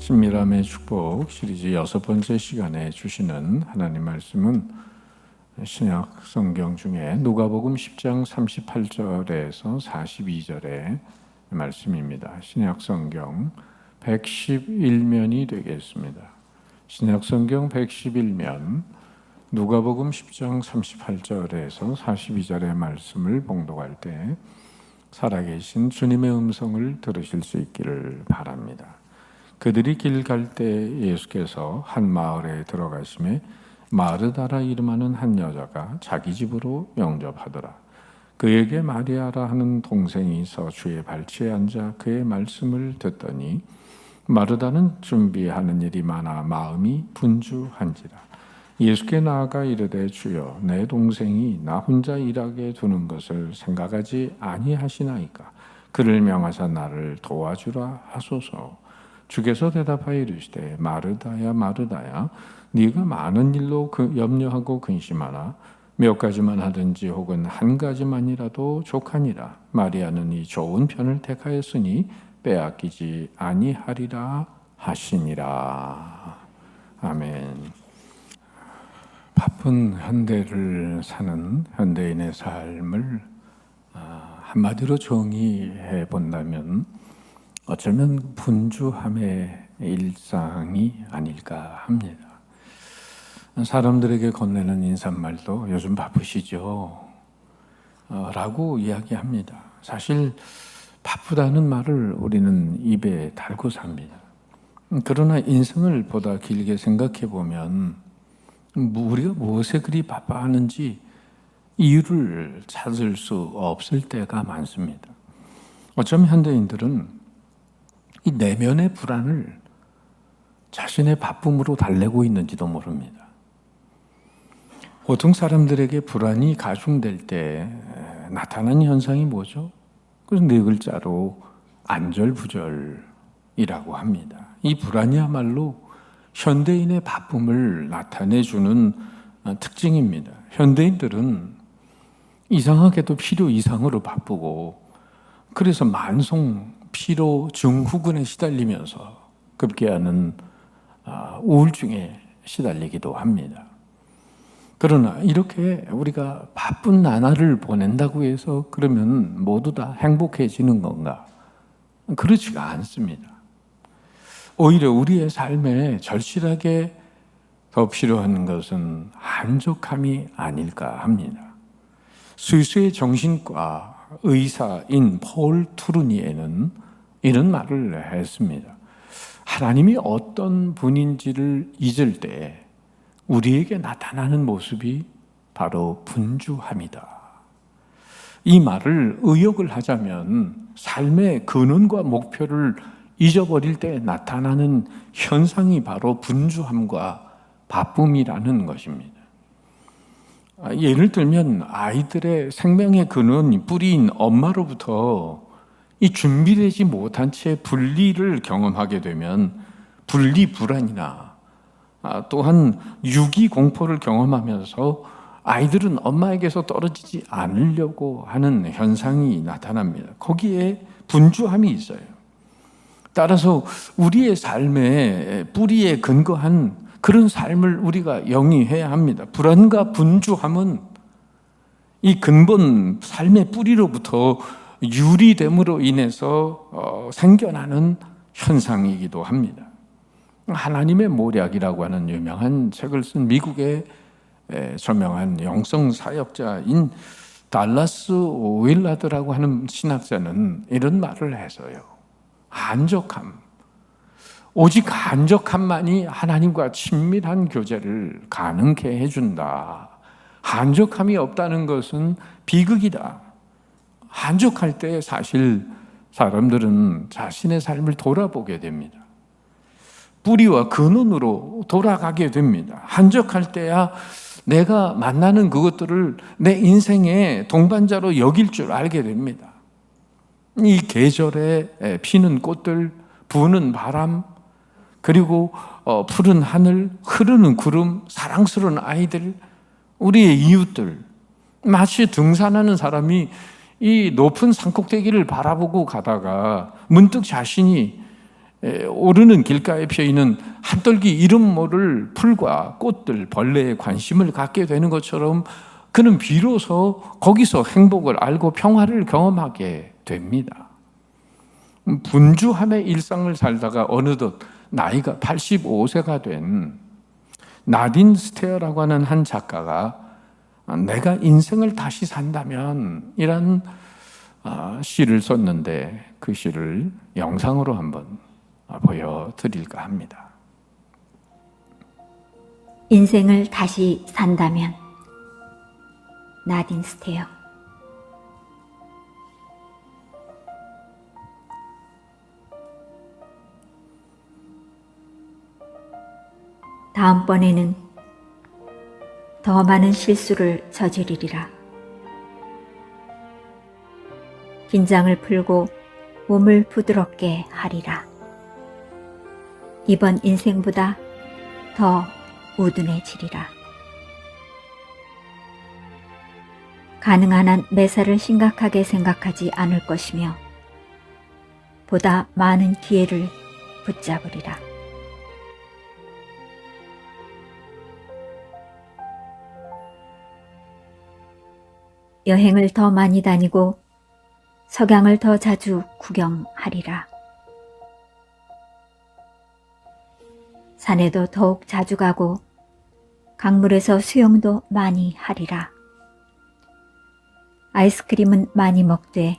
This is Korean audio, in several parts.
친밀함의 축복 시리즈 6번째 시간에 주시는 하나님 말씀은 신약 성경 중에 누가복음 10장 38절에서 42절의 말씀입니다. 신약 성경 111면이 되겠습니다. 신약 성경 111면 누가복음 10장 38절에서 42절의 말씀을 봉독할 때 살아계신 주님의 음성을 들으실 수 있기를 바랍니다. 그들이 길 갈 때 예수께서 한 마을에 들어가심에 마르다라 이름하는 한 여자가 자기 집으로 영접하더라. 그에게 마리아라 하는 동생이 있어 주의 발치에 앉아 그의 말씀을 듣더니 마르다는 준비하는 일이 많아 마음이 분주한지라. 예수께 나아가 이르되 주여 내 동생이 나 혼자 일하게 두는 것을 생각하지 아니하시나이까. 그를 명하사 나를 도와주라 하소서. 주께서 대답하여 이르시되 마르다야 마르다야 네가 많은 일로 염려하고 근심하나 몇 가지만 하든지 혹은 한 가지만이라도 족하니라. 마리아는 이 좋은 편을 택하였으니 빼앗기지 아니하리라 하시니라. 아멘. 바쁜 현대를 사는 현대인의 삶을 한마디로 정의해 본다면 어쩌면 분주함의 일상이 아닐까 합니다. 사람들에게 건네는 인사말도 요즘 바쁘시죠? 라고 이야기합니다. 사실 바쁘다는 말을 우리는 입에 달고 삽니다. 그러나 인생을 보다 길게 생각해 보면 우리가 무엇에 그리 바빠하는지 이유를 찾을 수 없을 때가 많습니다. 어쩌면 현대인들은 이 내면의 불안을 자신의 바쁨으로 달래고 있는지도 모릅니다. 보통 사람들에게 불안이 가중될 때 나타나는 현상이 뭐죠? 그래서 네 글자로 안절부절이라고 합니다. 이 불안이야말로 현대인의 바쁨을 나타내주는 특징입니다. 현대인들은 이상하게도 필요 이상으로 바쁘고 그래서 만성 피로 증후군에 시달리면서 급기야는 우울증에 시달리기도 합니다. 그러나 이렇게 우리가 바쁜 나날을 보낸다고 해서 그러면 모두 다 행복해지는 건가? 그렇지가 않습니다. 오히려 우리의 삶에 절실하게 더 필요한 것은 한적함이 아닐까 합니다. 스위스의 정신과 의사인 폴 투르니에는 이런 말을 했습니다. 하나님이 어떤 분인지를 잊을 때 우리에게 나타나는 모습이 바로 분주함이다. 이 말을 의역을 하자면 삶의 근원과 목표를 잊어버릴 때 나타나는 현상이 바로 분주함과 바쁨이라는 것입니다. 예를 들면 아이들의 생명의 근원, 뿌리인 엄마로부터 이 준비되지 못한 채 분리를 경험하게 되면 분리 불안이나 또한 유기 공포를 경험하면서 아이들은 엄마에게서 떨어지지 않으려고 하는 현상이 나타납니다. 거기에 분주함이 있어요. 따라서 우리의 삶의 뿌리에 근거한 그런 삶을 우리가 영위해야 합니다. 불안과 분주함은 이 근본 삶의 뿌리로부터 유리됨으로 인해서 생겨나는 현상이기도 합니다. 하나님의 모략이라고 하는 유명한 책을 쓴 미국의 저명한 영성 사역자인 달라스 윌라드라고 하는 신학자는 이런 말을 해서요. 한적함, 오직 한적함만이 하나님과 친밀한 교제를 가능케 해준다. 한적함이 없다는 것은 비극이다. 한적할 때 사실 사람들은 자신의 삶을 돌아보게 됩니다. 뿌리와 근원으로 돌아가게 됩니다. 한적할 때야 내가 만나는 그것들을 내 인생의 동반자로 여길 줄 알게 됩니다. 이 계절에 피는 꽃들, 부는 바람, 그리고 푸른 하늘, 흐르는 구름, 사랑스러운 아이들, 우리의 이웃들, 마치 등산하는 사람이 이 높은 산꼭대기를 바라보고 가다가 문득 자신이 오르는 길가에 펴있는 한떨기 이름 모를 풀과 꽃들, 벌레에 관심을 갖게 되는 것처럼 그는 비로소 거기서 행복을 알고 평화를 경험하게 됩니다. 분주함의 일상을 살다가 어느덧 나이가 85세가 된 나딘 스테어라고 하는 한 작가가 내가 인생을 다시 산다면 이란 시를 썼는데 그 시를 영상으로 한번 보여드릴까 합니다. 인생을 다시 산다면. 나딘 스테어. 다음번에는 더 많은 실수를 저지르리라. 긴장을 풀고 몸을 부드럽게 하리라. 이번 인생보다 더 우둔해지리라. 가능한 한 매사를 심각하게 생각하지 않을 것이며 보다 많은 기회를 붙잡으리라. 여행을 더 많이 다니고 석양을 더 자주 구경하리라. 산에도 더욱 자주 가고 강물에서 수영도 많이 하리라. 아이스크림은 많이 먹되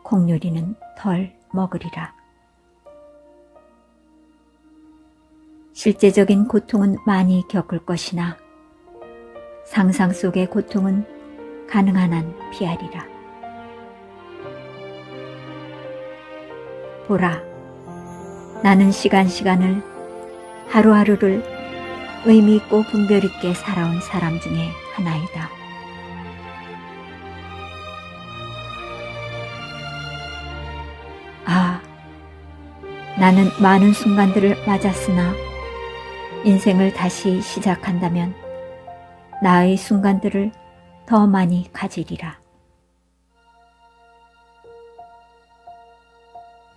콩요리는 덜 먹으리라. 실제적인 고통은 많이 겪을 것이나 상상 속의 고통은 가능한 한 피하리라. 보라, 나는 시간을 하루하루를 의미 있고 분별 있게 살아온 사람 중에 하나이다. 나는 많은 순간들을 맞았으나 인생을 다시 시작한다면 나의 순간들을 더 많이 가지리라.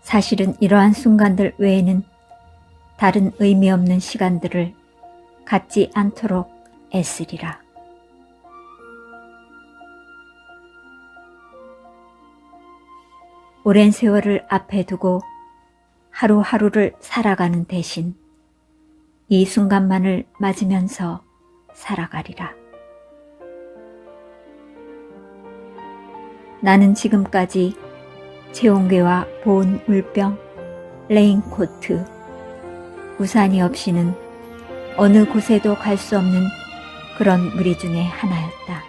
사실은 이러한 순간들 외에는 다른 의미 없는 시간들을 갖지 않도록 애쓰리라. 오랜 세월을 앞에 두고 하루하루를 살아가는 대신 이 순간만을 맞으면서 살아가리라. 나는 지금까지 체온계와 보온 물병, 레인코트, 우산이 없이는 어느 곳에도 갈 수 없는 그런 무리 중에 하나였다.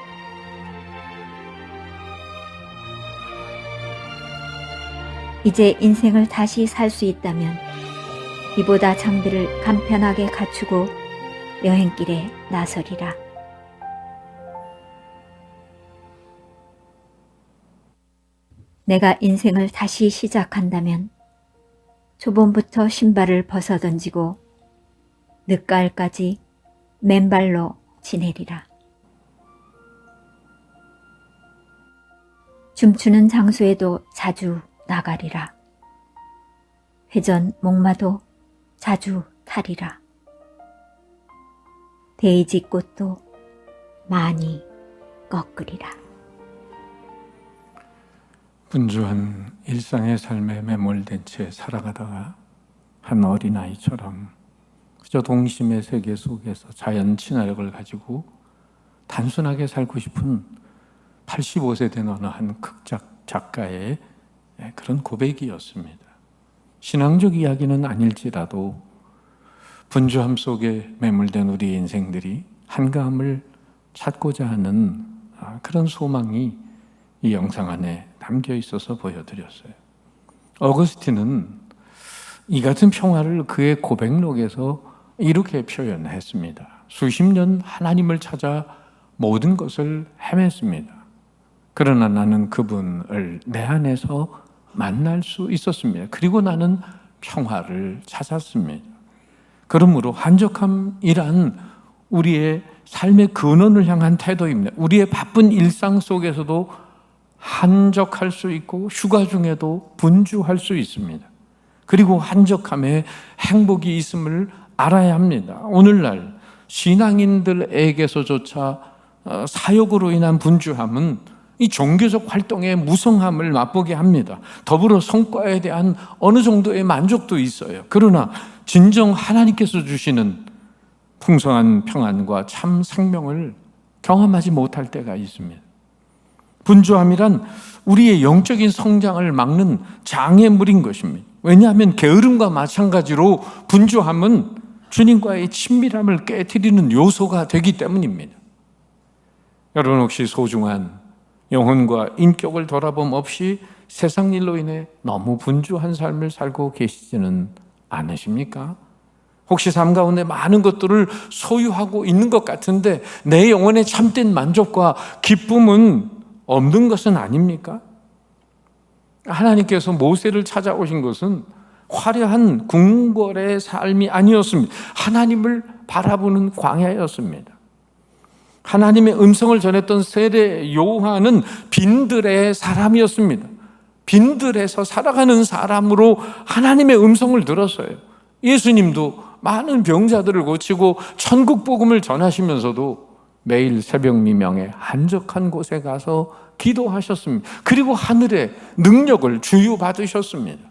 이제 인생을 다시 살 수 있다면 이보다 장비를 간편하게 갖추고 여행길에 나서리라. 내가 인생을 다시 시작한다면 초봄부터 신발을 벗어던지고 늦가을까지 맨발로 지내리라. 춤추는 장소에도 자주 나가리라. 회전 목마도 자주 타리라. 데이지 꽃도 많이 꺾으리라. 분주한 일상의 삶에 매몰된 채 살아가다가 한 어린아이처럼 그저 동심의 세계 속에서 자연 친화력을 가지고 단순하게 살고 싶은 85세 된 어느 한 극작 작가의 그런 고백이었습니다. 신앙적 이야기는 아닐지라도 분주함 속에 매몰된 우리 인생들이 한가함을 찾고자 하는 그런 소망이 이 영상 안에 담겨 있어서 보여드렸어요. 어거스틴은 이 같은 평화를 그의 고백록에서 이렇게 표현했습니다. 수십 년 하나님을 찾아 모든 것을 헤맸습니다. 그러나 나는 그분을 내 안에서 만날 수 있었습니다. 그리고 나는 평화를 찾았습니다. 그러므로 한적함이란 우리의 삶의 근원을 향한 태도입니다. 우리의 바쁜 일상 속에서도 한적할 수 있고 휴가 중에도 분주할 수 있습니다. 그리고 한적함에 행복이 있음을 알아야 합니다. 오늘날 신앙인들에게서조차 사역으로 인한 분주함은 이 종교적 활동의 무성함을 맛보게 합니다. 더불어 성과에 대한 어느 정도의 만족도 있어요. 그러나 진정 하나님께서 주시는 풍성한 평안과 참 생명을 경험하지 못할 때가 있습니다. 분주함이란 우리의 영적인 성장을 막는 장애물인 것입니다. 왜냐하면 게으름과 마찬가지로 분주함은 주님과의 친밀함을 깨트리는 요소가 되기 때문입니다. 여러분 혹시 소중한 영혼과 인격을 돌아봄 없이 세상 일로 인해 너무 분주한 삶을 살고 계시지는 않으십니까? 혹시 삶 가운데 많은 것들을 소유하고 있는 것 같은데 내 영혼의 참된 만족과 기쁨은 없는 것은 아닙니까? 하나님께서 모세를 찾아오신 것은 화려한 궁궐의 삶이 아니었습니다. 하나님을 바라보는 광야였습니다. 하나님의 음성을 전했던 세례 요한은 빈들의 사람이었습니다. 빈들에서 살아가는 사람으로 하나님의 음성을 들었어요. 예수님도 많은 병자들을 고치고 천국 복음을 전하시면서도 매일 새벽 미명에 한적한 곳에 가서 기도하셨습니다. 그리고 하늘의 능력을 주유받으셨습니다.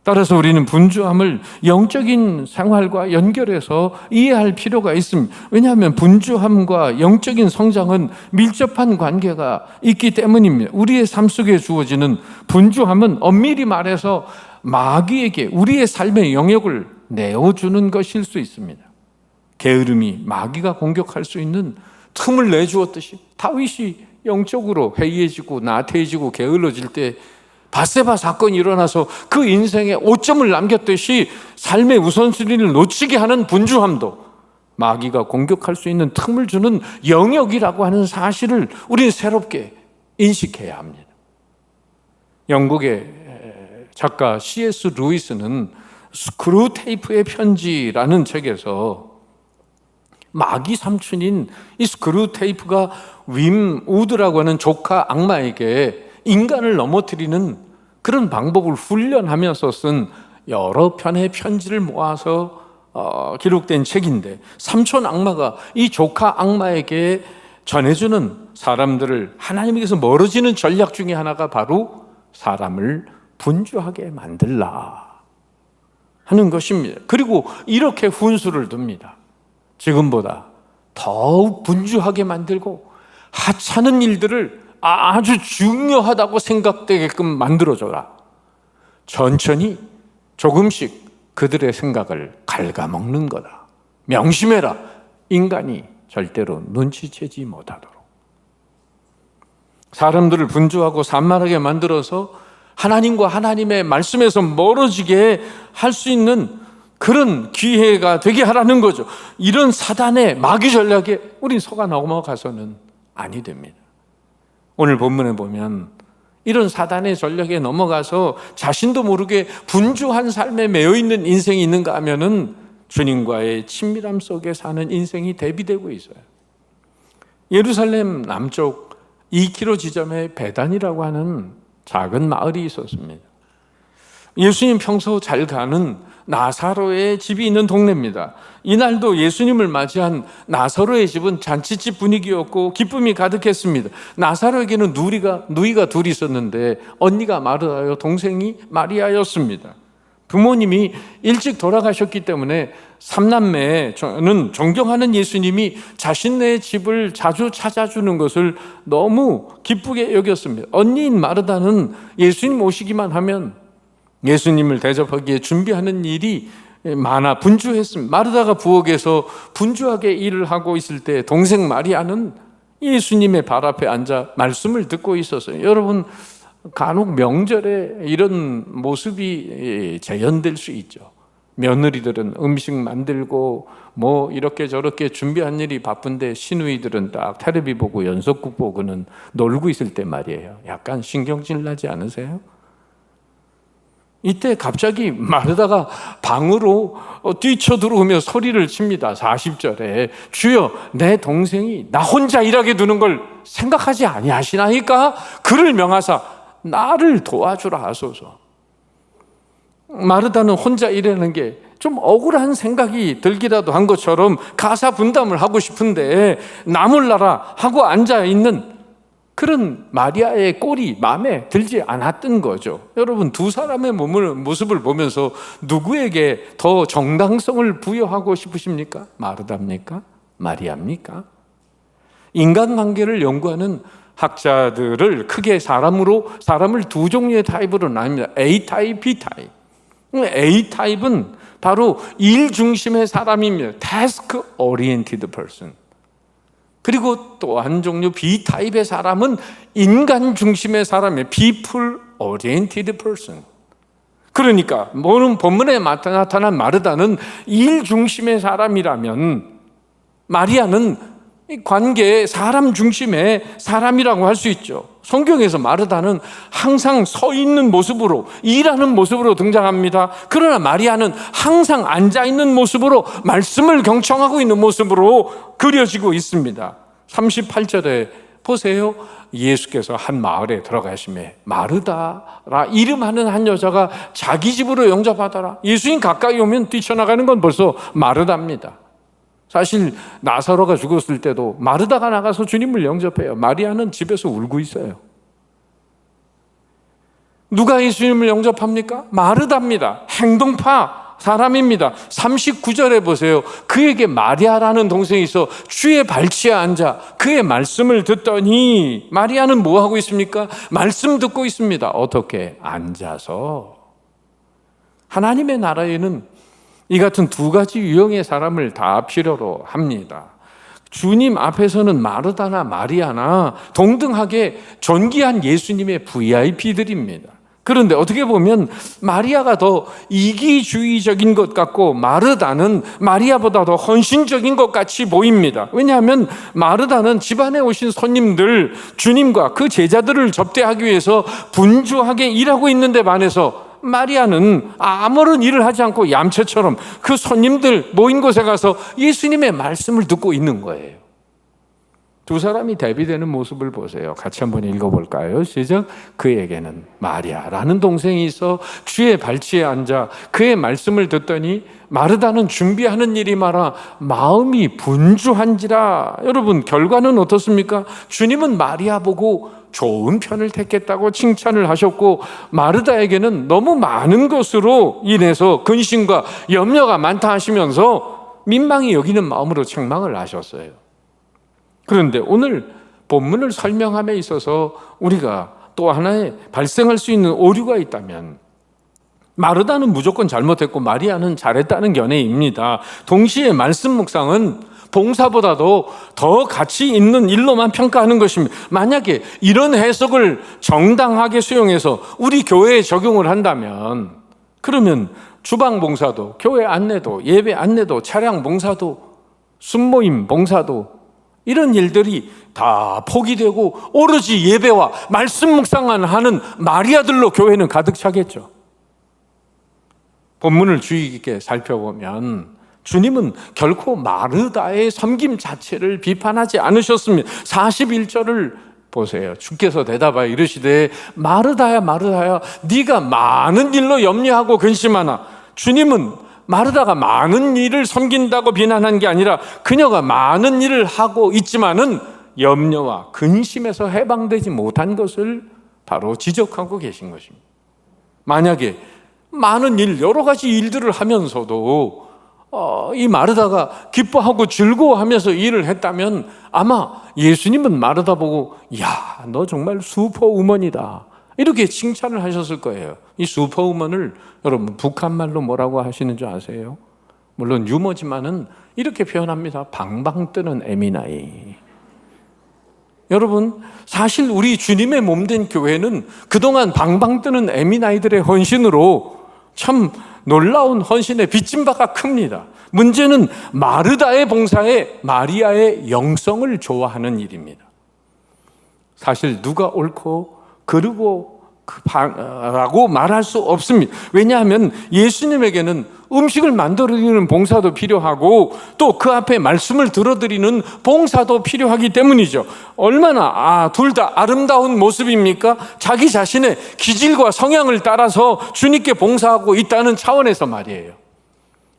따라서 우리는 분주함을 영적인 생활과 연결해서 이해할 필요가 있습니다. 왜냐하면 분주함과 영적인 성장은 밀접한 관계가 있기 때문입니다. 우리의 삶 속에 주어지는 분주함은 엄밀히 말해서 마귀에게 우리의 삶의 영역을 내어주는 것일 수 있습니다. 게으름이 마귀가 공격할 수 있는 틈을 내주었듯이 다윗이 영적으로 해이해지고 나태해지고 게을러질 때 밧세바 사건이 일어나서 그 인생에 오점을 남겼듯이 삶의 우선순위를 놓치게 하는 분주함도 마귀가 공격할 수 있는 틈을 주는 영역이라고 하는 사실을 우리는 새롭게 인식해야 합니다. 영국의 작가 C.S. 루이스는 스크루테이프의 편지라는 책에서 마귀 삼촌인 이 스크루테이프가 윈 우드라고 하는 조카 악마에게 인간을 넘어뜨리는 그런 방법을 훈련하면서 쓴 여러 편의 편지를 모아서 기록된 책인데, 삼촌 악마가 이 조카 악마에게 전해주는 사람들을 하나님께서 멀어지는 전략 중에 하나가 바로 사람을 분주하게 만들라 하는 것입니다. 그리고 이렇게 훈수를 둡니다. 지금보다 더욱 분주하게 만들고 하찮은 일들을 아주 중요하다고 생각되게끔 만들어줘라. 천천히 조금씩 그들의 생각을 갉아먹는 거다. 명심해라. 인간이 절대로 눈치채지 못하도록. 사람들을 분주하고 산만하게 만들어서 하나님과 하나님의 말씀에서 멀어지게 할 수 있는 그런 기회가 되게 하라는 거죠. 이런 사단의 마귀 전략에 우린 속아 넘어가서는 아니 됩니다. 오늘 본문에 보면 이런 사단의 전략에 넘어가서 자신도 모르게 분주한 삶에 매여 있는 인생이 있는가 하면은 주님과의 친밀함 속에 사는 인생이 대비되고 있어요. 예루살렘 남쪽 2km 지점에 베단이라고 하는 작은 마을이 있었습니다. 예수님 평소 잘 가는 나사로의 집이 있는 동네입니다. 이날도 예수님을 맞이한 나사로의 집은 잔치집 분위기였고 기쁨이 가득했습니다. 나사로에게는 누이가 둘이 있었는데 언니가 마르다요, 동생이 마리아였습니다. 부모님이 일찍 돌아가셨기 때문에 삼남매는 존경하는 예수님이 자신네 집을 자주 찾아주는 것을 너무 기쁘게 여겼습니다. 언니인 마르다는 예수님 오시기만 하면 예수님을 대접하기에 준비하는 일이 많아 분주했습니다. 마르다가 부엌에서 분주하게 일을 하고 있을 때 동생 마리아는 예수님의 발 앞에 앉아 말씀을 듣고 있었어요. 여러분, 간혹 명절에 이런 모습이 재현될 수 있죠. 며느리들은 음식 만들고 뭐 이렇게 저렇게 준비한 일이 바쁜데 시누이들은 딱 텔레비 보고 연속극 보고는 놀고 있을 때 말이에요. 약간 신경질 나지 않으세요? 이때 갑자기 마르다가 방으로 뛰쳐들어오며 소리를 칩니다. 40절에 주여, 내 동생이 나 혼자 일하게 두는 걸 생각하지 아니하시나이까? 그를 명하사 나를 도와주라 하소서. 마르다는 혼자 일하는 게 좀 억울한 생각이 들기라도 한 것처럼 가사 분담을 하고 싶은데 나몰라라 하고 앉아있는 그런 마리아의 꼴이 마음에 들지 않았던 거죠. 여러분, 두 사람의 모습을 보면서 누구에게 더 정당성을 부여하고 싶으십니까? 마르다입니까? 마리아입니까? 인간관계를 연구하는 학자들을 크게 사람을 두 종류의 타입으로 나뉩니다. A타입, B타입. A타입은 바로 일 중심의 사람입니다. Task oriented person. 그리고 또 한 종류 B타입의 사람은 인간 중심의 사람이에요. People oriented person. 그러니까 모든 본문에 나타난 마르다는 일 중심의 사람이라면 마리아는 관계의 사람 중심의 사람이라고 할 수 있죠. 성경에서 마르다는 항상 서 있는 모습으로, 일하는 모습으로 등장합니다. 그러나 마리아는 항상 앉아있는 모습으로, 말씀을 경청하고 있는 모습으로 그려지고 있습니다. 38절에 보세요. 예수께서 한 마을에 들어가시매 마르다라 이름하는 한 여자가 자기 집으로 영접하더라. 예수님 가까이 오면 뛰쳐나가는 건 벌써 마르다입니다. 사실 나사로가 죽었을 때도 마르다가 나가서 주님을 영접해요. 마리아는 집에서 울고 있어요. 누가 예수님을 영접합니까? 마르다입니다. 행동파 사람입니다. 39절에 보세요. 그에게 마리아라는 동생이 있어 주의 발치에 앉아 그의 말씀을 듣더니, 마리아는 뭐 하고 있습니까? 말씀 듣고 있습니다. 어떻게? 앉아서. 하나님의 나라에는 이 같은 두 가지 유형의 사람을 다 필요로 합니다. 주님 앞에서는 마르다나 마리아나 동등하게 존귀한 예수님의 VIP들입니다. 그런데 어떻게 보면 마리아가 더 이기주의적인 것 같고 마르다는 마리아보다 더 헌신적인 것 같이 보입니다. 왜냐하면 마르다는 집안에 오신 손님들, 주님과 그 제자들을 접대하기 위해서 분주하게 일하고 있는데 반해서 마리아는 아무런 일을 하지 않고 얌체처럼 그 손님들 모인 곳에 가서 예수님의 말씀을 듣고 있는 거예요. 두 사람이 대비되는 모습을 보세요. 같이 한번 읽어볼까요? 시작. 그에게는 마리아라는 동생이 있어 주의 발치에 앉아 그의 말씀을 듣더니 마르다는 준비하는 일이 많아 마음이 분주한지라. 여러분, 결과는 어떻습니까? 주님은 마리아 보고 좋은 편을 택했다고 칭찬을 하셨고, 마르다에게는 너무 많은 것으로 인해서 근심과 염려가 많다 하시면서 민망히 여기는 마음으로 책망을 하셨어요. 그런데 오늘 본문을 설명함에 있어서 우리가 또 하나의 발생할 수 있는 오류가 있다면, 마르다는 무조건 잘못했고 마리아는 잘했다는 견해입니다. 동시에 말씀 묵상은 봉사보다도 더 가치 있는 일로만 평가하는 것입니다. 만약에 이런 해석을 정당하게 수용해서 우리 교회에 적용을 한다면, 그러면 주방 봉사도, 교회 안내도, 예배 안내도, 차량 봉사도, 순모임 봉사도, 이런 일들이 다 포기되고 오로지 예배와 말씀 묵상만 하는 마리아들로 교회는 가득 차겠죠. 본문을 주의 깊게 살펴보면 주님은 결코 마르다의 섬김 자체를 비판하지 않으셨습니다. 41절을 보세요. 주께서 대답하여 이르시되 마르다야 마르다야 네가 많은 일로 염려하고 근심하나. 주님은 마르다가 많은 일을 섬긴다고 비난한 게 아니라 그녀가 많은 일을 하고 있지만은 염려와 근심에서 해방되지 못한 것을 바로 지적하고 계신 것입니다. 만약에 많은 일, 여러 가지 일들을 하면서도 이 마르다가 기뻐하고 즐거워하면서 일을 했다면 아마 예수님은 마르다 보고 야, 너 정말 슈퍼우먼이다 이렇게 칭찬을 하셨을 거예요. 이 슈퍼우먼을 여러분 북한말로 뭐라고 하시는 줄 아세요? 물론 유머지만은 이렇게 표현합니다. 방방 뜨는 에미나이. 여러분, 사실 우리 주님의 몸된 교회는 그동안 방방 뜨는 에미나이들의 헌신으로 참 놀라운 헌신에 빚진 바가 큽니다. 문제는 마르다의 봉사에 마리아의 영성을 좋아하는 일입니다. 사실 누가 옳고 그르고 라고 말할 수 없습니다. 왜냐하면 예수님에게는 음식을 만들어드리는 봉사도 필요하고 또 그 앞에 말씀을 들어드리는 봉사도 필요하기 때문이죠. 얼마나 둘 다 아름다운 모습입니까? 자기 자신의 기질과 성향을 따라서 주님께 봉사하고 있다는 차원에서 말이에요.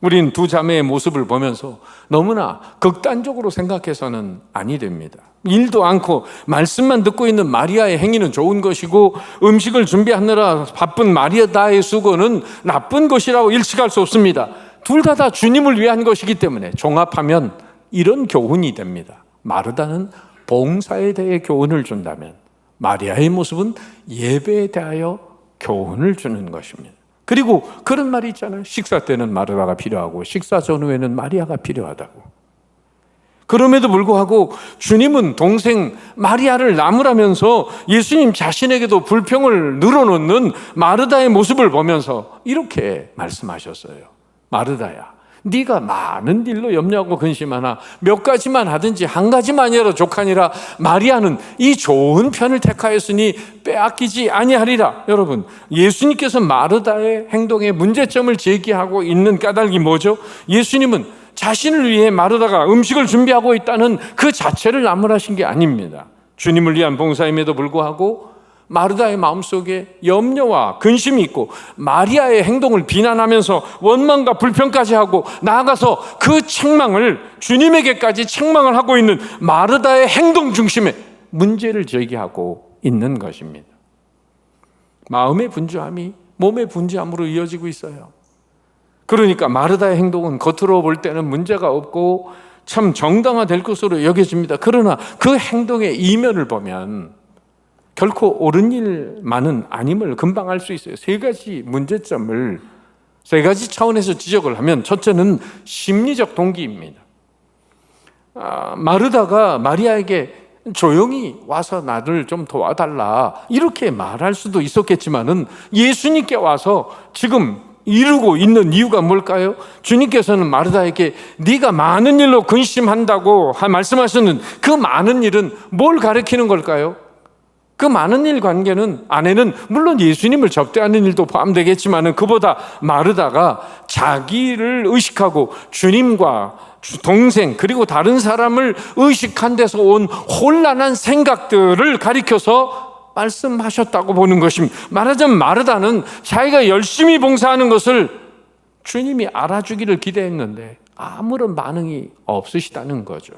우린 두 자매의 모습을 보면서 너무나 극단적으로 생각해서는 아니 됩니다. 일도 않고 말씀만 듣고 있는 마리아의 행위는 좋은 것이고 음식을 준비하느라 바쁜 마리아의 수고는 나쁜 것이라고 일치할 수 없습니다. 둘 다 주님을 위한 것이기 때문에 종합하면 이런 교훈이 됩니다. 마르다는 봉사에 대해 교훈을 준다면 마리아의 모습은 예배에 대하여 교훈을 주는 것입니다. 그리고 그런 말이 있잖아요. 식사 때는 마르다가 필요하고 식사 전후에는 마리아가 필요하다고. 그럼에도 불구하고 주님은 동생 마리아를 나무라면서 예수님 자신에게도 불평을 늘어놓는 마르다의 모습을 보면서 이렇게 말씀하셨어요. 마르다야, 네가 많은 일로 염려하고 근심하나 몇 가지만 하든지 한 가지만이라도 족하니라. 마리아는 이 좋은 편을 택하였으니 빼앗기지 아니하리라. 여러분, 예수님께서 마르다의 행동에 문제점을 제기하고 있는 까닭이 뭐죠? 예수님은 자신을 위해 마르다가 음식을 준비하고 있다는 그 자체를 나무라신 게 아닙니다. 주님을 위한 봉사임에도 불구하고 마르다의 마음속에 염려와 근심이 있고 마리아의 행동을 비난하면서 원망과 불평까지 하고 나아가서 그 책망을 주님에게까지 책망을 하고 있는 마르다의 행동 중심에 문제를 제기하고 있는 것입니다. 마음의 분주함이 몸의 분주함으로 이어지고 있어요. 그러니까 마르다의 행동은 겉으로 볼 때는 문제가 없고 참 정당화될 것으로 여겨집니다. 그러나 그 행동의 이면을 보면 결코 옳은 일만은 아님을 금방 알 수 있어요. 세 가지 문제점을 세 가지 차원에서 지적을 하면 첫째는 심리적 동기입니다. 마르다가 마리아에게 조용히 와서 나를 좀 도와달라 이렇게 말할 수도 있었겠지만은 예수님께 와서 지금 이루고 있는 이유가 뭘까요? 주님께서는 마르다에게 네가 많은 일로 근심한다고 말씀하셨는 그 많은 일은 뭘 가리키는 걸까요? 그 많은 일 관계는 안에는 물론 예수님을 접대하는 일도 포함되겠지만 그보다 마르다가 자기를 의식하고 주님과 동생 그리고 다른 사람을 의식한 데서 온 혼란한 생각들을 가리켜서 말씀하셨다고 보는 것입니다. 말하자면 마르다는 자기가 열심히 봉사하는 것을 주님이 알아주기를 기대했는데 아무런 반응이 없으시다는 거죠.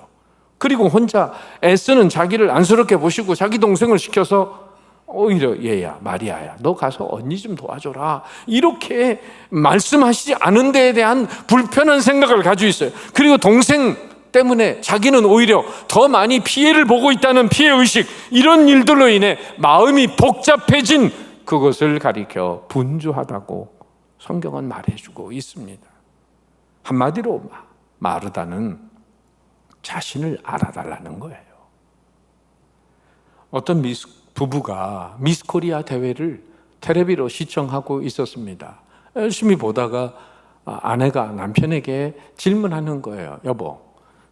그리고 혼자 애쓰는 자기를 안쓰럽게 보시고 자기 동생을 시켜서 오히려 얘야 마리아야 너 가서 언니 좀 도와줘라 이렇게 말씀하시지 않은 데에 대한 불편한 생각을 가지고 있어요. 그리고 동생 때문에 자기는 오히려 더 많이 피해를 보고 있다는 피해의식, 이런 일들로 인해 마음이 복잡해진 그것을 가리켜 분주하다고 성경은 말해주고 있습니다. 한마디로 마르다는 자신을 알아달라는 거예요. 어떤 부부가 미스코리아 대회를 텔레비로 시청하고 있었습니다. 열심히 보다가 아내가 남편에게 질문하는 거예요. 여보,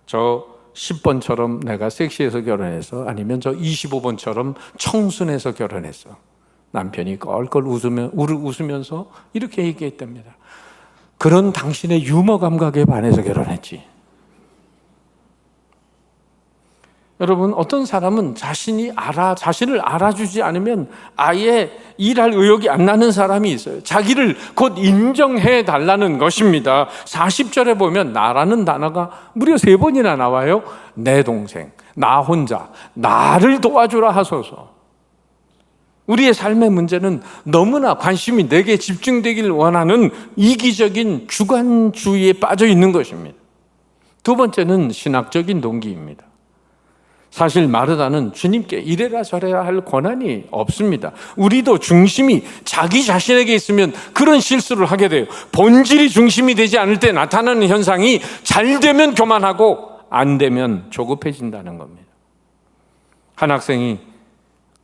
저 10번처럼 내가 섹시해서 결혼해서 아니면 저 25번처럼 청순해서 결혼했어. 남편이 껄껄 웃으면서 이렇게 얘기했답니다. 그런 당신의 유머 감각에 반해서 결혼했지. 여러분, 어떤 사람은 자신을 알아주지 않으면 아예 일할 의욕이 안 나는 사람이 있어요. 자기를 곧 인정해 달라는 것입니다. 40절에 보면 나라는 단어가 무려 3번이나 나와요. 내 동생, 나 혼자, 나를 도와주라 하소서. 우리의 삶의 문제는 너무나 관심이 내게 집중되길 원하는 이기적인 주관주의에 빠져 있는 것입니다. 두 번째는 신학적인 동기입니다. 사실 마르다는 주님께 이래라 저래라 할 권한이 없습니다. 우리도 중심이 자기 자신에게 있으면 그런 실수를 하게 돼요. 본질이 중심이 되지 않을 때 나타나는 현상이 잘 되면 교만하고 안 되면 조급해진다는 겁니다. 한 학생이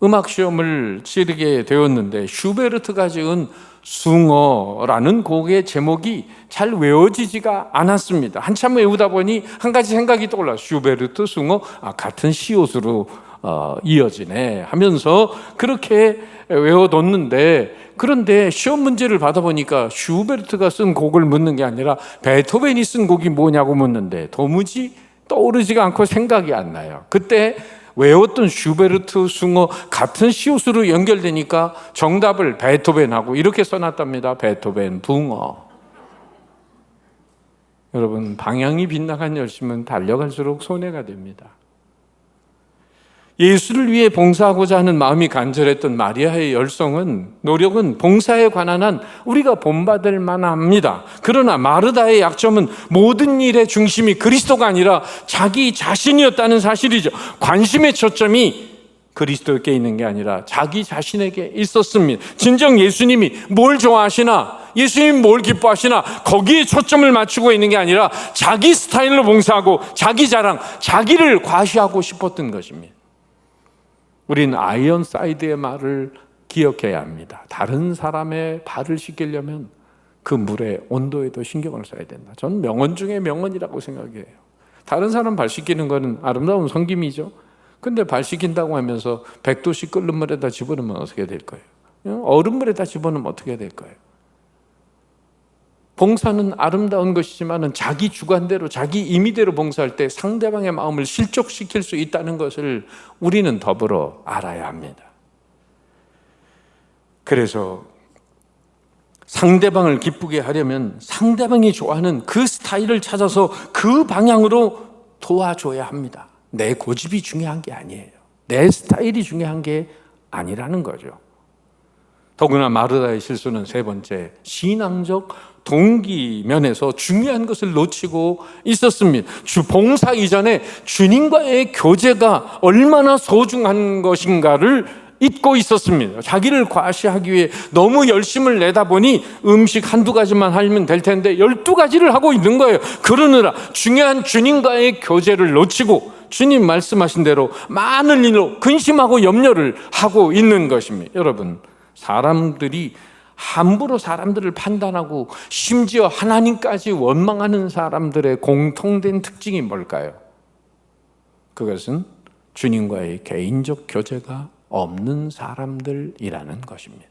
음악 시험을 치르게 되었는데 슈베르트가 지은 숭어라는 곡의 제목이 잘 외워지지가 않았습니다. 한참 외우다 보니 한 가지 생각이 떠올라. 슈베르트 숭어 같은 시옷으로 이어지네 하면서 그렇게 외워뒀는데, 그런데 시험 문제를 받아보니까 슈베르트가 쓴 곡을 묻는 게 아니라 베토벤이 쓴 곡이 뭐냐고 묻는데 도무지 떠오르지가 않고 생각이 안 나요. 그때 외웠던 슈베르트 숭어 같은 시옷으로 연결되니까 정답을 베토벤하고 이렇게 써놨답니다. 베토벤 붕어. 여러분, 방향이 빗나간 열심은 달려갈수록 손해가 됩니다. 예수를 위해 봉사하고자 하는 마음이 간절했던 마리아의 노력은 봉사에 관한 한 우리가 본받을 만합니다. 그러나 마르다의 약점은 모든 일의 중심이 그리스도가 아니라 자기 자신이었다는 사실이죠. 관심의 초점이 그리스도께 있는 게 아니라 자기 자신에게 있었습니다. 진정 예수님이 뭘 좋아하시나, 예수님이 뭘 기뻐하시나, 거기에 초점을 맞추고 있는 게 아니라 자기 스타일로 봉사하고 자기 자랑, 자기를 과시하고 싶었던 것입니다. 우린 아이언사이드의 말을 기억해야 합니다. 다른 사람의 발을 씻기려면 그 물의 온도에도 신경을 써야 된다. 저는 명언 중에 명언이라고 생각해요. 다른 사람 발 씻기는 거는 아름다운 섬김이죠. 근데 발 씻긴다고 하면서 100도씩 끓는 물에다 집어넣으면 어떻게 될 거예요? 얼음물에다 집어넣으면 어떻게 될 거예요? 봉사는 아름다운 것이지만 자기 주관대로, 자기 임의대로 봉사할 때 상대방의 마음을 실족시킬 수 있다는 것을 우리는 더불어 알아야 합니다. 그래서 상대방을 기쁘게 하려면 상대방이 좋아하는 그 스타일을 찾아서 그 방향으로 도와줘야 합니다. 내 고집이 중요한 게 아니에요. 내 스타일이 중요한 게 아니라는 거죠. 더구나 마르다의 실수는 세 번째, 신앙적 동기 면에서 중요한 것을 놓치고 있었습니다. 봉사 이전에 주님과의 교제가 얼마나 소중한 것인가를 잊고 있었습니다. 자기를 과시하기 위해 너무 열심을 내다 보니 음식 한두 가지만 하면 될 텐데 12가지를 하고 있는 거예요. 그러느라 중요한 주님과의 교제를 놓치고 주님 말씀하신 대로 많은 일로 근심하고 염려를 하고 있는 것입니다. 여러분, 사람들이 함부로 사람들을 판단하고 심지어 하나님까지 원망하는 사람들의 공통된 특징이 뭘까요? 그것은 주님과의 개인적 교제가 없는 사람들이라는 것입니다.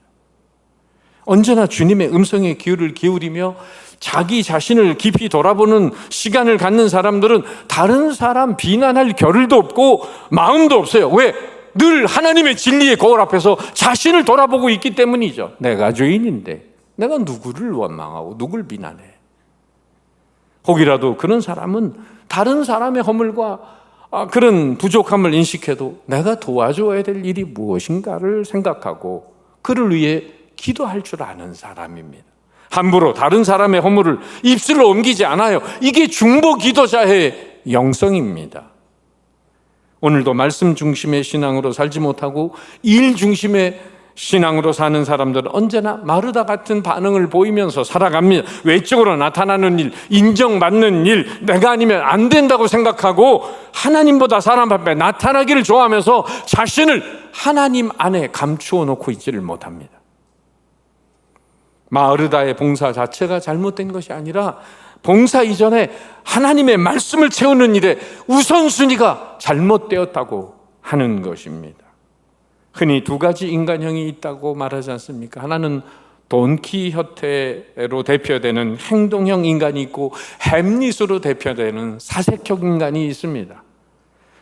언제나 주님의 음성에 귀를 기울이며 자기 자신을 깊이 돌아보는 시간을 갖는 사람들은 다른 사람 비난할 겨를도 없고 마음도 없어요. 왜? 늘 하나님의 진리의 거울 앞에서 자신을 돌아보고 있기 때문이죠. 내가 죄인인데 내가 누구를 원망하고 누굴 비난해? 혹이라도 그런 사람은 다른 사람의 허물과 그런 부족함을 인식해도 내가 도와줘야 될 일이 무엇인가를 생각하고 그를 위해 기도할 줄 아는 사람입니다. 함부로 다른 사람의 허물을 입술로 옮기지 않아요. 이게 중보 기도자의 영성입니다. 오늘도 말씀 중심의 신앙으로 살지 못하고 일 중심의 신앙으로 사는 사람들은 언제나 마르다 같은 반응을 보이면서 살아갑니다. 외적으로 나타나는 일, 인정받는 일, 내가 아니면 안 된다고 생각하고 하나님보다 사람 앞에 나타나기를 좋아하면서 자신을 하나님 안에 감추어 놓고 있지를 못합니다. 마르다의 봉사 자체가 잘못된 것이 아니라 봉사 이전에 하나님의 말씀을 채우는 일에 우선순위가 잘못되었다고 하는 것입니다. 흔히 두 가지 인간형이 있다고 말하지 않습니까? 하나는 돈키호테로 대표되는 행동형 인간이 있고 햄릿으로 대표되는 사색형 인간이 있습니다.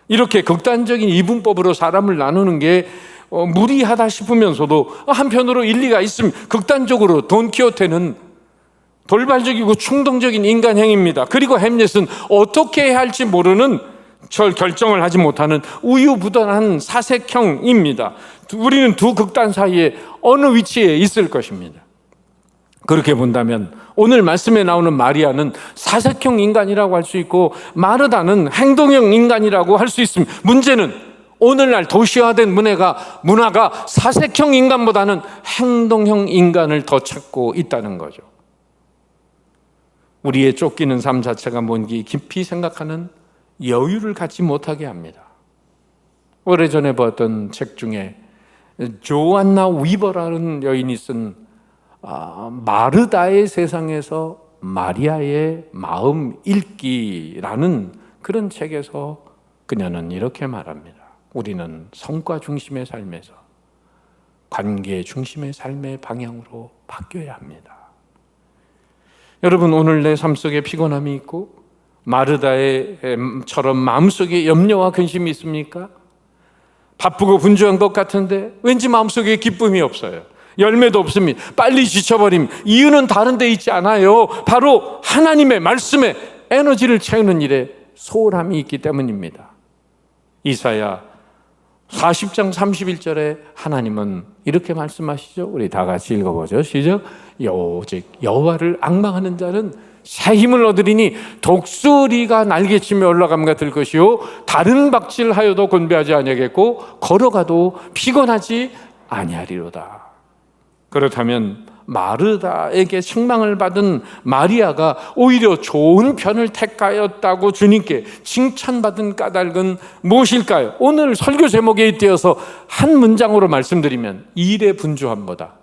이렇게 극단적인 이분법으로 사람을 나누는 게 무리하다 싶으면서도 한편으로 일리가 있습니다. 극단적으로 돈키호테는 돌발적이고 충동적인 인간형입니다. 그리고 햄릿은 어떻게 해야 할지 모르는 결정을 하지 못하는 우유부단한 사색형입니다. 우리는 두 극단 사이에 어느 위치에 있을 것입니다. 그렇게 본다면 오늘 말씀에 나오는 마리아는 사색형 인간이라고 할 수 있고 마르다는 행동형 인간이라고 할 수 있습니다. 문제는 오늘날 도시화된 문화가 사색형 인간보다는 행동형 인간을 더 찾고 있다는 거죠. 우리의 쫓기는 삶 자체가 뭔지 깊이 생각하는 여유를 갖지 못하게 합니다. 오래전에 봤던 책 중에 조안나 위버라는 여인이 쓴 마르다의 세상에서 마리아의 마음 읽기라는 그런 책에서 그녀는 이렇게 말합니다. 우리는 성과 중심의 삶에서 관계 중심의 삶의 방향으로 바뀌어야 합니다. 여러분, 오늘 내 삶 속에 피곤함이 있고 마르다처럼 마음속에 염려와 근심이 있습니까? 바쁘고 분주한 것 같은데 왠지 마음속에 기쁨이 없어요. 열매도 없습니다. 빨리 지쳐버림. 이유는 다른 데 있지 않아요. 바로 하나님의 말씀에 에너지를 채우는 일에 소홀함이 있기 때문입니다. 이사야 40장 31절에 하나님은 이렇게 말씀하시죠. 우리 다 같이 읽어보죠. 시작. 오직 여호와를 앙망하는 자는 새 힘을 얻으리니 독수리가 날개치며 올라감과 들 것이요 다른 박질하여도 곤배하지 아니하겠고 걸어가도 피곤하지 아니하리로다. 그렇다면 마르다에게 책망을 받은 마리아가 오히려 좋은 편을 택하였다고 주님께 칭찬받은 까닭은 무엇일까요? 오늘 설교 제목에 잇대어서 한 문장으로 말씀드리면 일의 분주함보다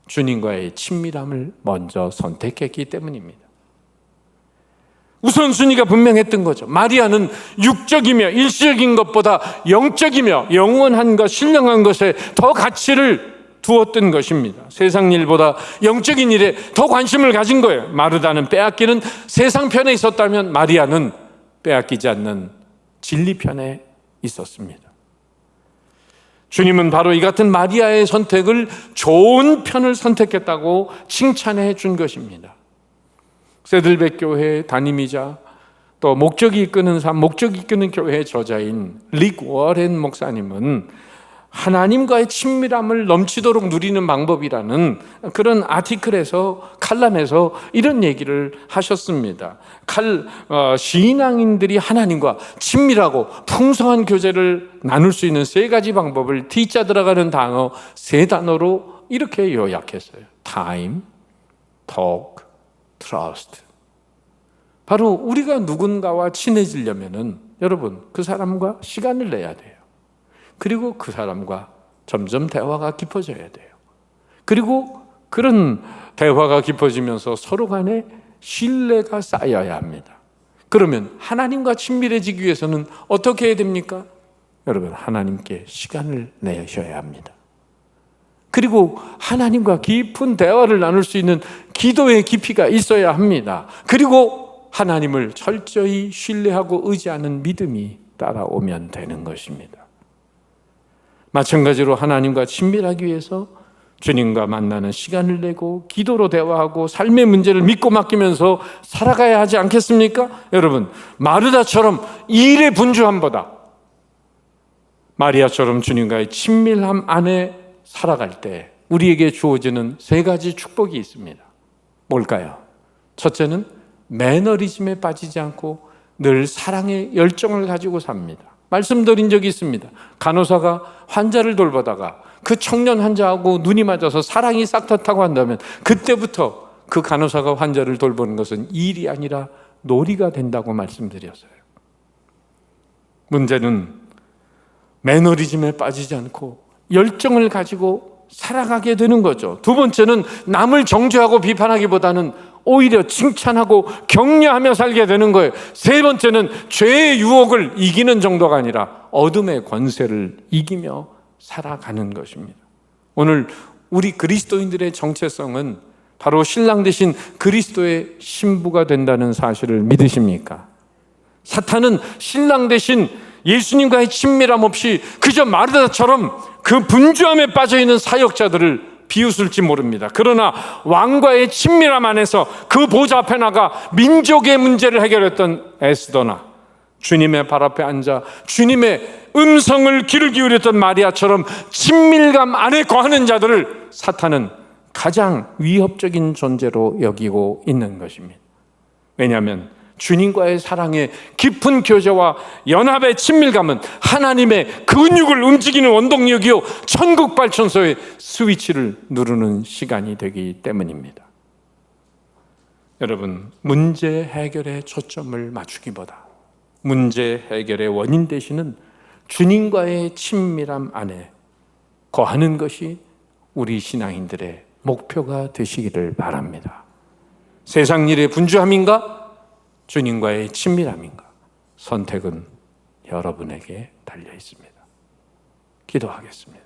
주님과의 친밀함을 먼저 선택했기 때문입니다. 우선순위가 분명했던 거죠. 마리아는 육적이며 일시적인 것보다 영적이며 영원한 것, 신령한 것에 더 가치를 두었던 것입니다. 세상 일보다 영적인 일에 더 관심을 가진 거예요. 마르다는 빼앗기는 세상 편에 있었다면 마리아는 빼앗기지 않는 진리 편에 있었습니다. 주님은 바로 이 같은 마리아의 선택을 좋은 편을 선택했다고 칭찬해 준 것입니다. 세들백 교회 담임이자 또 목적이 이끄는 삶, 목적이 이끄는 교회의 저자인 릭 워렌 목사님은 하나님과의 친밀함을 넘치도록 누리는 방법이라는 그런 아티클에서, 칼럼에서 이런 얘기를 하셨습니다. 신앙인들이 하나님과 친밀하고 풍성한 교제를 나눌 수 있는 세 가지 방법을 T자 들어가는 단어, 세 단어로 이렇게 요약했어요. Time, Talk, Trust. 바로 우리가 누군가와 친해지려면은 여러분, 그 사람과 시간을 내야 돼요. 그리고 그 사람과 점점 대화가 깊어져야 돼요. 그리고 그런 대화가 깊어지면서 서로 간에 신뢰가 쌓여야 합니다. 그러면 하나님과 친밀해지기 위해서는 어떻게 해야 됩니까? 여러분, 하나님께 시간을 내셔야 합니다. 그리고 하나님과 깊은 대화를 나눌 수 있는 기도의 깊이가 있어야 합니다. 그리고 하나님을 철저히 신뢰하고 의지하는 믿음이 따라오면 되는 것입니다. 마찬가지로 하나님과 친밀하기 위해서 주님과 만나는 시간을 내고 기도로 대화하고 삶의 문제를 믿고 맡기면서 살아가야 하지 않겠습니까? 여러분, 마르다처럼 일의 분주함보다 마리아처럼 주님과의 친밀함 안에 살아갈 때 우리에게 주어지는 세 가지 축복이 있습니다. 뭘까요? 첫째는 매너리즘에 빠지지 않고 늘 사랑의 열정을 가지고 삽니다. 말씀드린 적이 있습니다. 간호사가 환자를 돌보다가 그 청년 환자하고 눈이 맞아서 사랑이 싹텄다고 한다면 그때부터 그 간호사가 환자를 돌보는 것은 일이 아니라 놀이가 된다고 말씀드렸어요. 문제는 매너리즘에 빠지지 않고 열정을 가지고 살아가게 되는 거죠. 두 번째는 남을 정죄하고 비판하기보다는 오히려 칭찬하고 격려하며 살게 되는 거예요. 세 번째는 죄의 유혹을 이기는 정도가 아니라 어둠의 권세를 이기며 살아가는 것입니다. 오늘 우리 그리스도인들의 정체성은 바로 신랑 되신 그리스도의 신부가 된다는 사실을 믿으십니까? 사탄은 신랑 되신 예수님과의 친밀함 없이 그저 마르다처럼 그 분주함에 빠져있는 사역자들을 비웃을지 모릅니다. 그러나 왕과의 친밀함 안에서 그 보좌 앞에 나가 민족의 문제를 해결했던 에스더나, 주님의 발 앞에 앉아 주님의 음성을 귀를 기울였던 마리아처럼 친밀감 안에 거하는 자들을 사탄은 가장 위협적인 존재로 여기고 있는 것입니다. 왜냐하면 주님과의 사랑의 깊은 교제와 연합의 친밀감은 하나님의 근육을 움직이는 원동력이요 천국 발전소의 스위치를 누르는 시간이 되기 때문입니다. 여러분, 문제 해결에 초점을 맞추기보다 문제 해결의 원인 되시는 주님과의 친밀함 안에 거하는 것이 우리 신앙인들의 목표가 되시기를 바랍니다. 세상 일의 분주함인가? 주님과의 친밀함인가? 선택은 여러분에게 달려 있습니다. 기도하겠습니다.